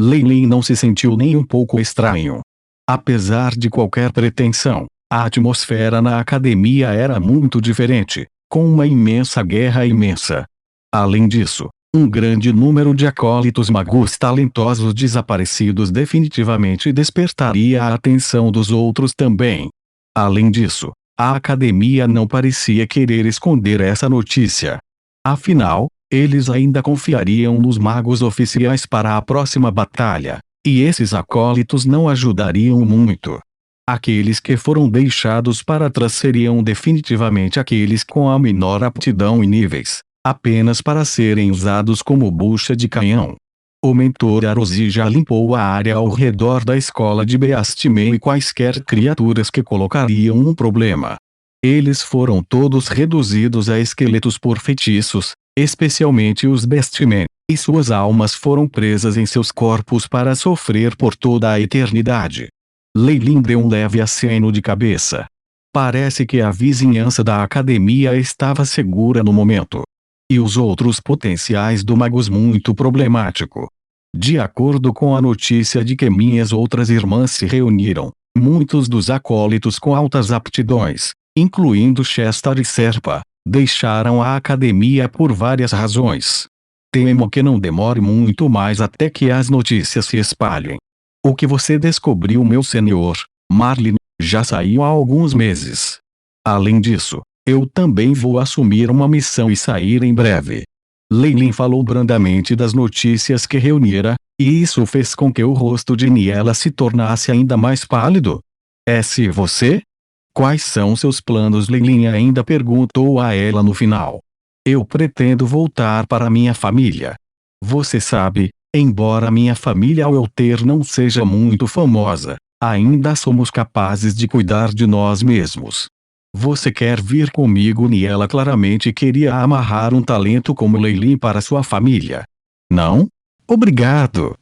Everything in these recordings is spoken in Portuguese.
Lei Lin não se sentiu nem um pouco estranho. Apesar de qualquer pretensão, a atmosfera na academia era muito diferente, com uma imensa guerra imensa. Além disso, um grande número de acólitos magos talentosos desaparecidos definitivamente despertaria a atenção dos outros também. Além disso, a academia não parecia querer esconder essa notícia. Afinal, eles ainda confiariam nos magos oficiais para a próxima batalha, e esses acólitos não ajudariam muito. Aqueles que foram deixados para trás seriam definitivamente aqueles com a menor aptidão e níveis, apenas para serem usados como bucha de canhão. O mentor Arosi já limpou a área ao redor da escola de Beastime e quaisquer criaturas que colocariam um problema. Eles foram todos reduzidos a esqueletos por feitiços, especialmente os Beastmen, e suas almas foram presas em seus corpos para sofrer por toda a eternidade. Lei Lin deu um leve aceno de cabeça. Parece que a vizinhança da academia estava segura no momento. E os outros potenciais do magos muito problemático. De acordo com a notícia de que minhas outras irmãs se reuniram, muitos dos acólitos com altas aptidões, incluindo Chester e Serpa, deixaram a academia por várias razões. Temo que não demore muito mais até que as notícias se espalhem. O que você descobriu, meu senhor, Marlin, já saiu há alguns meses. Além disso, eu também vou assumir uma missão e sair em breve. Lei Lin falou brandamente das notícias que reunira, e isso fez com que o rosto de Niela se tornasse ainda mais pálido. É-se você? Quais são seus planos? Lei Lin ainda perguntou a ela no final. Eu pretendo voltar para minha família. Você sabe, embora minha família ao eu ter não seja muito famosa, ainda somos capazes de cuidar de nós mesmos. Você quer vir comigo? Niela claramente queria amarrar um talento como Lei Lin para sua família. Não? Obrigado.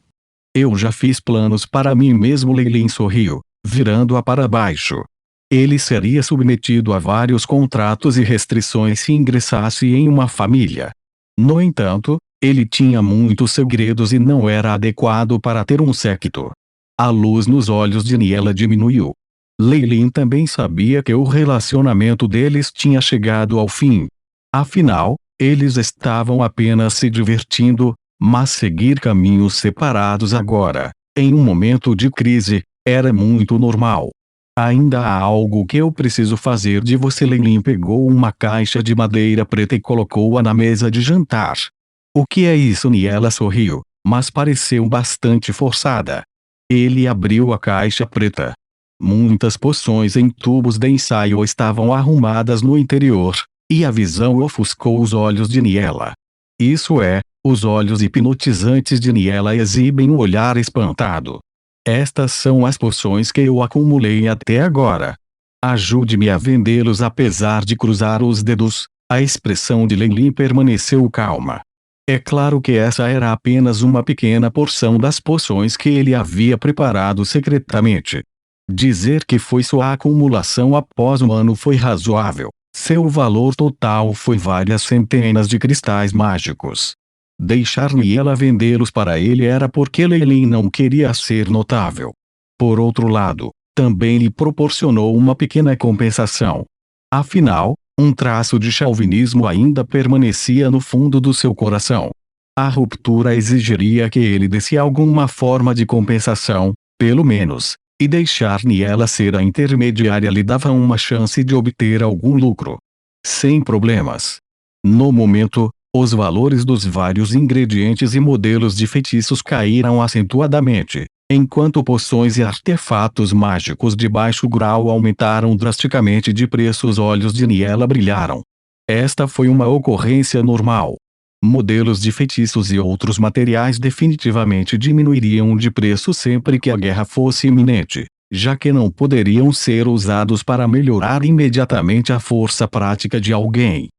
Eu já fiz planos para mim mesmo. Lei Lin sorriu, virando-a para baixo. Ele seria submetido a vários contratos e restrições se ingressasse em uma família. No entanto, ele tinha muitos segredos e não era adequado para ter um séquito. A luz nos olhos de Niela diminuiu. Lei Lin também sabia que o relacionamento deles tinha chegado ao fim. Afinal, eles estavam apenas se divertindo, mas seguir caminhos separados agora, em um momento de crise, era muito normal. Ainda há algo que eu preciso fazer de você. Lei Lin pegou uma caixa de madeira preta e colocou-a na mesa de jantar. O que é isso? Niela sorriu, mas pareceu bastante forçada. Ele abriu a caixa preta. Muitas poções em tubos de ensaio estavam arrumadas no interior, e a visão ofuscou os olhos de Niela. Isso é, os olhos hipnotizantes de Niela exibem um olhar espantado. Estas são as poções que eu acumulei até agora. Ajude-me a vendê-los. Apesar de cruzar os dedos, a expressão de Lei Lin permaneceu calma. É claro que essa era apenas uma pequena porção das poções que ele havia preparado secretamente. Dizer que foi sua acumulação após um ano foi razoável. Seu valor total foi várias centenas de cristais mágicos. Deixar Niela vendê-los para ele era porque Lei Lin não queria ser notável. Por outro lado, também lhe proporcionou uma pequena compensação. Afinal, um traço de chauvinismo ainda permanecia no fundo do seu coração. A ruptura exigiria que ele desse alguma forma de compensação, pelo menos, e deixar Niela ser a intermediária lhe dava uma chance de obter algum lucro. Sem problemas. No momento, os valores dos vários ingredientes e modelos de feitiços caíram acentuadamente, enquanto poções e artefatos mágicos de baixo grau aumentaram drasticamente de preço. Os olhos de Niela brilharam. Esta foi uma ocorrência normal. Modelos de feitiços e outros materiais definitivamente diminuiriam de preço sempre que a guerra fosse iminente, já que não poderiam ser usados para melhorar imediatamente a força prática de alguém.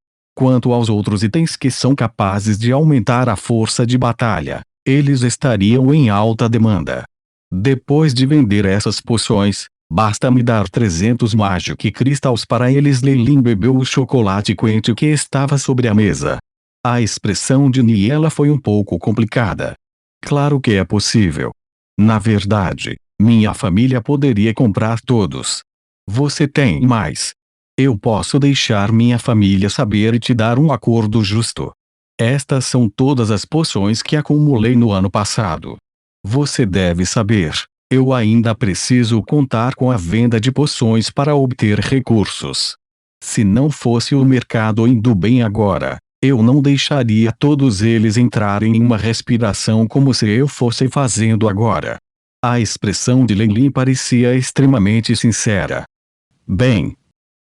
Quanto aos outros itens que são capazes de aumentar a força de batalha, eles estariam em alta demanda. Depois de vender essas poções, basta me dar 300 Magic Crystals para eles. Lei Lin bebeu o chocolate quente que estava sobre a mesa. A expressão de Niela foi um pouco complicada. Claro que é possível. Na verdade, minha família poderia comprar todos. Você tem mais. Eu posso deixar minha família saber e te dar um acordo justo. Estas são todas as poções que acumulei no ano passado. Você deve saber, eu ainda preciso contar com a venda de poções para obter recursos. Se não fosse o mercado indo bem agora, eu não deixaria todos eles entrarem em uma respiração como se eu fosse fazendo agora. A expressão de Leilin parecia extremamente sincera. Bem,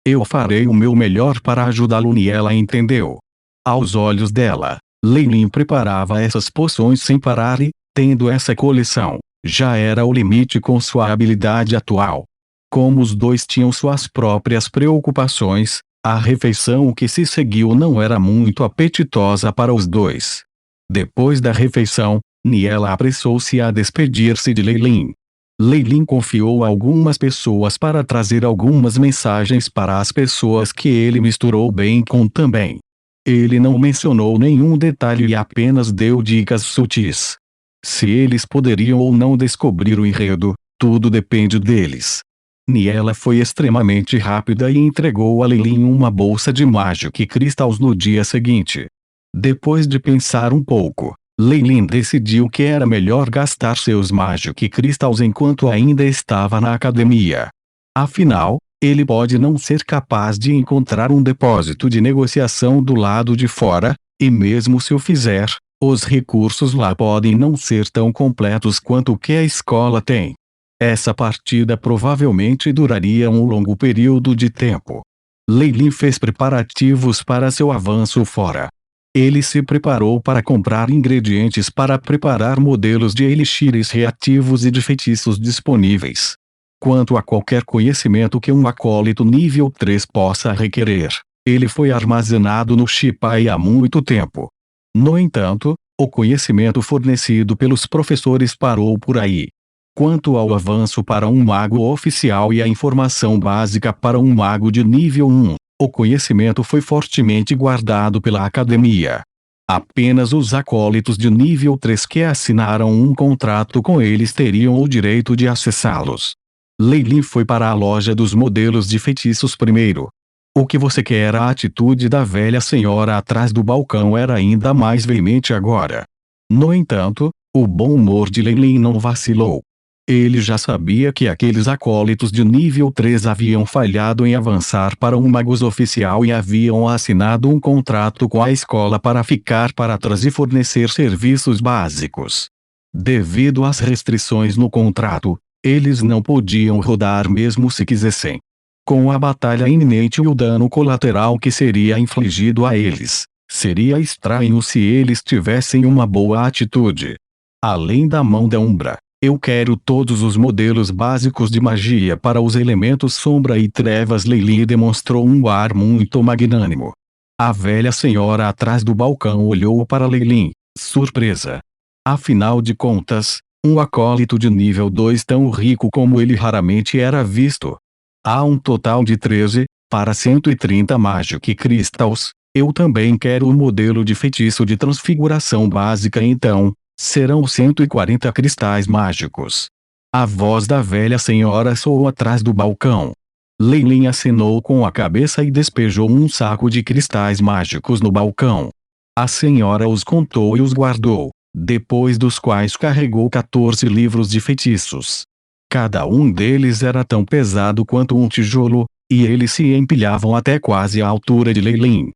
eu farei o meu melhor para ajudá-lo e ela entendeu. Aos olhos dela, Leilin preparava essas poções sem parar e, tendo essa coleção, já era o limite com sua habilidade atual. Como os dois tinham suas próprias preocupações, a refeição que se seguiu não era muito apetitosa para os dois. Depois da refeição, Niela apressou-se a despedir-se de Leilin. Leilin confiou a algumas pessoas para trazer algumas mensagens para as pessoas que ele misturou bem com também. Ele não mencionou nenhum detalhe e apenas deu dicas sutis. Se eles poderiam ou não descobrir o enredo, tudo depende deles. Niela foi extremamente rápida e entregou a Leilin uma bolsa de Magic Crystals no dia seguinte. Depois de pensar um pouco, Leilin decidiu que era melhor gastar seus Magic Crystals enquanto ainda estava na academia. Afinal, ele pode não ser capaz de encontrar um depósito de negociação do lado de fora, e mesmo se o fizer, os recursos lá podem não ser tão completos quanto o que a escola tem. Essa partida provavelmente duraria um longo período de tempo. Leilin fez preparativos para seu avanço fora. Ele se preparou para comprar ingredientes para preparar modelos de elixires reativos e de feitiços disponíveis. Quanto a qualquer conhecimento que um acólito nível 3 possa requerer, ele foi armazenado no Shipai há muito tempo. No entanto, o conhecimento fornecido pelos professores parou por aí. Quanto ao avanço para um mago oficial e a informação básica para um mago de nível 1, o conhecimento foi fortemente guardado pela academia. Apenas os acólitos de nível 3 que assinaram um contrato com eles teriam o direito de acessá-los. Leilin foi para a loja dos modelos de feitiços primeiro. O que você quer? A atitude da velha senhora atrás do balcão era ainda mais veemente agora. No entanto, o bom humor de Leilin não vacilou. Ele já sabia que aqueles acólitos de nível 3 haviam falhado em avançar para um magus oficial e haviam assinado um contrato com a escola para ficar para trás e fornecer serviços básicos. Devido às restrições no contrato, eles não podiam rodar mesmo se quisessem. Com a batalha iminente e o dano colateral que seria infligido a eles, seria estranho se eles tivessem uma boa atitude. Além da mão da Umbra, eu quero todos os modelos básicos de magia para os elementos sombra e trevas. Leilin demonstrou um ar muito magnânimo. A velha senhora atrás do balcão olhou para Leilin, surpresa. Afinal de contas, um acólito de nível 2 tão rico como ele raramente era visto. Há um total de 13, para 130 Magic Crystals. Eu também quero o modelo de feitiço de transfiguração básica, então serão 140 cristais mágicos. A voz da velha senhora soou atrás do balcão. Leilin acenou com a cabeça e despejou um saco de cristais mágicos no balcão. A senhora os contou e os guardou, depois dos quais carregou 14 livros de feitiços. Cada um deles era tão pesado quanto um tijolo, e eles se empilhavam até quase a altura de Leilin.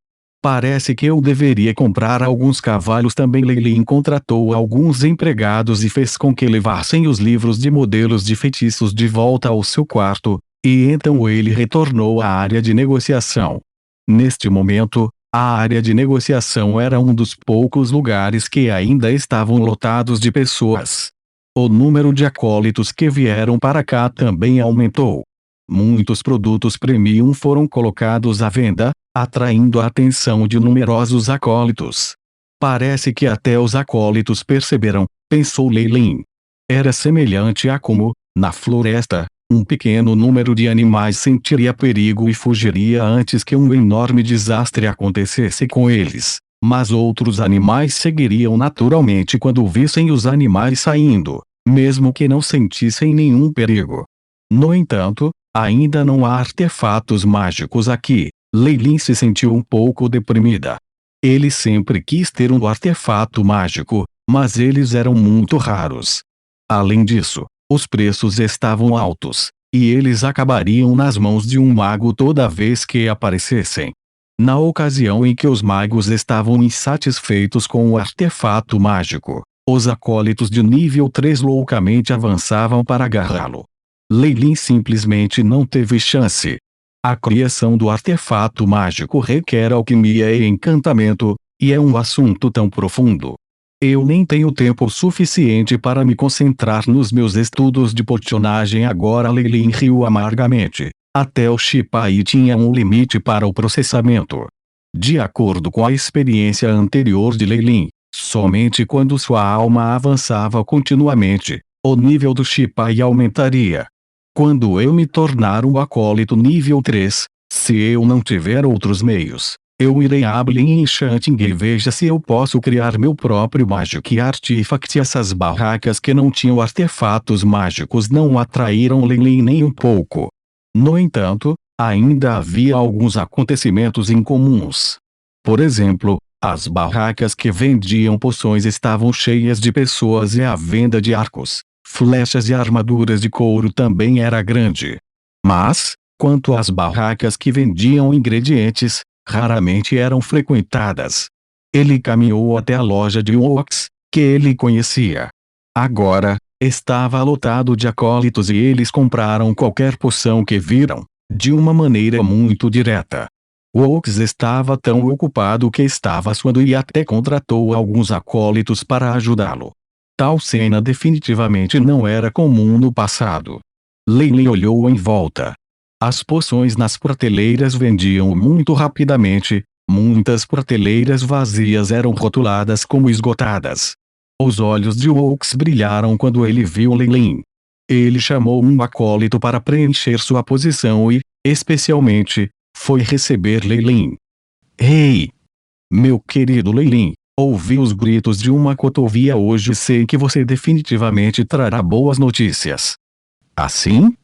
Parece que eu deveria comprar alguns cavalos também. Leilin contratou alguns empregados e fez com que levassem os livros de modelos de feitiços de volta ao seu quarto, e então ele retornou à área de negociação. Neste momento, a área de negociação era um dos poucos lugares que ainda estavam lotados de pessoas. O número de acólitos que vieram para cá também aumentou. Muitos produtos premium foram colocados à venda, atraindo a atenção de numerosos acólitos. Parece que até os acólitos perceberam, pensou Leilin. Era semelhante a como, na floresta, um pequeno número de animais sentiria perigo e fugiria antes que um enorme desastre acontecesse com eles. mas outros animais seguiriam naturalmente quando vissem os animais saindo, mesmo que não sentissem nenhum perigo. No entanto, ainda não há artefatos mágicos aqui. Leilin se sentiu um pouco deprimida. Ele sempre quis ter um artefato mágico, mas eles eram muito raros. Além disso, os preços estavam altos, e eles acabariam nas mãos de um mago toda vez que aparecessem. Na ocasião em que os magos estavam insatisfeitos com o artefato mágico, os acólitos de nível 3 loucamente avançavam para agarrá-lo. Leilin simplesmente não teve chance. A criação do artefato mágico requer alquimia e encantamento, e é um assunto tão profundo. Eu nem tenho tempo suficiente para me concentrar nos meus estudos de potionagem agora. Leilin riu amargamente. Até o Shipai tinha um limite para o processamento. De acordo com a experiência anterior de Leilin, somente quando sua alma avançava continuamente, o nível do Shipai aumentaria. Quando eu me tornar um acólito nível 3, se eu não tiver outros meios, eu irei a Abilene Enchanting e veja se eu posso criar meu próprio Magic Artifact. Essas barracas que não tinham artefatos mágicos não atraíram Leilin nem um pouco. No entanto, ainda havia alguns acontecimentos incomuns. Por exemplo, as barracas que vendiam poções estavam cheias de pessoas e a venda de arcos, flechas e armaduras de couro também era grande. Mas, quanto às barracas que vendiam ingredientes, raramente eram frequentadas. Ele caminhou até a loja de Oaks, que ele conhecia. Agora, estava lotado de acólitos e eles compraram qualquer poção que viram, de uma maneira muito direta. Oaks estava tão ocupado que estava suando e até contratou alguns acólitos para ajudá-lo. Tal cena definitivamente não era comum no passado. Leilin olhou em volta. As poções nas prateleiras vendiam muito rapidamente, muitas prateleiras vazias eram rotuladas como esgotadas. Os olhos de Oaks brilharam quando ele viu Leilin. Ele chamou um acólito para preencher sua posição e, especialmente, foi receber Leilin. Ei! Meu querido Leilin! Ouvi os gritos de uma cotovia hoje. Sei que você definitivamente trará boas notícias. Assim?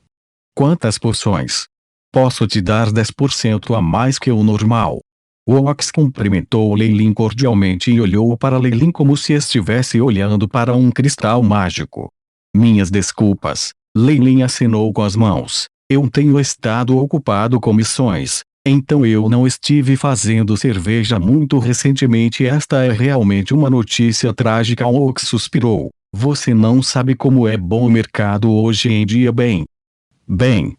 Quantas poções? Posso te dar 10% a mais que o normal. Oaks cumprimentou Leilin cordialmente e olhou para Leilin como se estivesse olhando para um cristal mágico. Minhas desculpas. Leilin acenou com as mãos. Eu tenho estado ocupado com missões. Então eu não estive fazendo cerveja muito recentemente. Esta é realmente uma notícia trágica. Oaks suspirou. Você não sabe como é bom o mercado hoje em dia. Bem,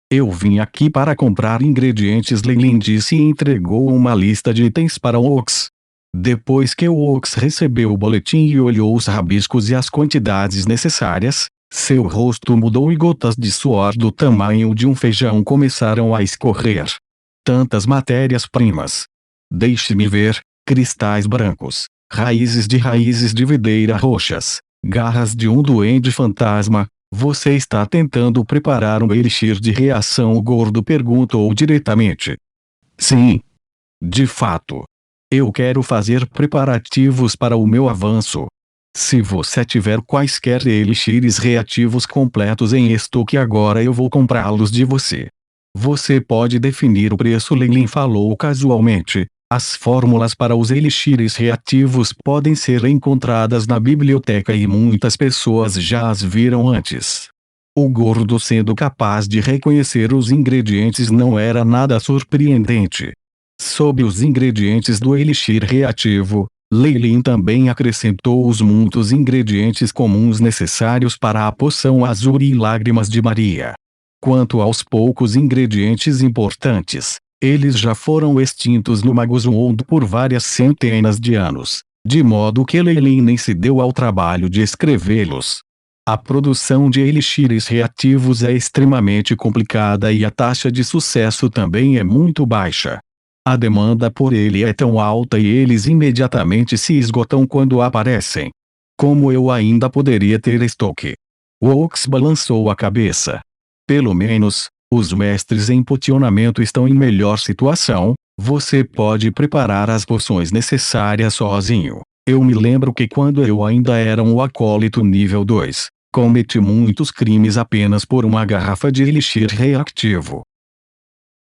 eu vim aqui para comprar ingredientes. Leilin disse e entregou uma lista de itens para Oaks. Depois que Oaks recebeu o boletim e olhou os rabiscos e as quantidades necessárias, seu rosto mudou e gotas de suor do tamanho de um feijão começaram a escorrer. Tantas matérias-primas. Deixe-me ver: cristais brancos, raízes de videira roxas, garras de um duende fantasma. Você está tentando preparar um elixir de reação? O gordo perguntou diretamente. Sim. De fato. Eu quero fazer preparativos para o meu avanço. Se você tiver quaisquer elixires reativos completos em estoque agora, eu vou comprá-los de você. Você pode definir o preço? Leilin falou casualmente. As fórmulas para os elixires reativos podem ser encontradas na biblioteca e muitas pessoas já as viram antes. O gordo, sendo capaz de reconhecer os ingredientes, não era nada surpreendente. Sob os ingredientes do elixir reativo, Leilin também acrescentou os muitos ingredientes comuns necessários para a poção azul e lágrimas de Maria. Quanto aos poucos ingredientes importantes, eles já foram extintos no Magozuondo por várias centenas de anos, de modo que Leilin nem se deu ao trabalho de escrevê-los. A produção de elixires reativos é extremamente complicada e a taxa de sucesso também é muito baixa. A demanda por ele é tão alta e eles imediatamente se esgotam quando aparecem. Como eu ainda poderia ter estoque? Oaks balançou a cabeça. Pelo menos, os mestres em pocionamento estão em melhor situação, Você pode preparar as poções necessárias sozinho. Eu me lembro que quando eu ainda era um acólito nível 2, cometi muitos crimes apenas por uma garrafa de elixir reativo.